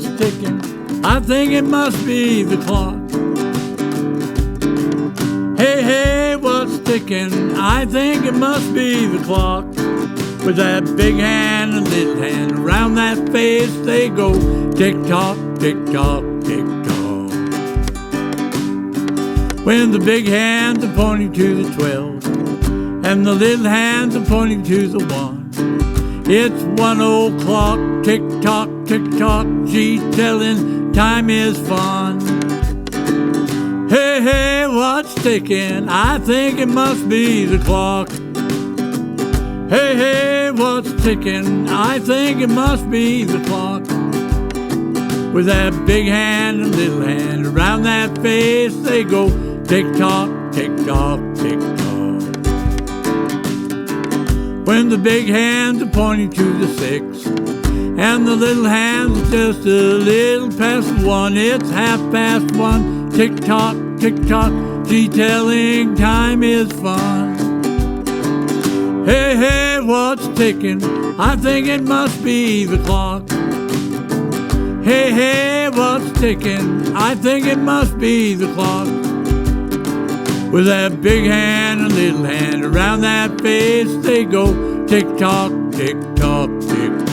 what's ticking? I think it must be the clock. Hey, hey, what's ticking? I think it must be the clock. With that big hand and little hand around that face, they go tick-tock, tick-tock, tick-tock. When the big hands are pointing to the 12 and the little hands are pointing to the 1, it's 1 o'clock, tick-tock, tick-tock, gee, telling time is fun. Hey, hey, what's ticking? I think it must be the clock. Hey, hey, what's ticking? I think it must be the clock. With that big hand and little hand around that face, they go tick-tock, tick-tock, tick-tock. When the big hands are pointing to the 6 and the little hands are just a little past 1, it's 1:30. Tick-tock, tick-tock, gee, telling time is fun. Hey, hey, what's ticking? I think it must be the clock. Hey, hey, what's ticking? I think it must be the clock. With that big hand and little hand around that face, they go tick-tock, tick-tock, tick-tock.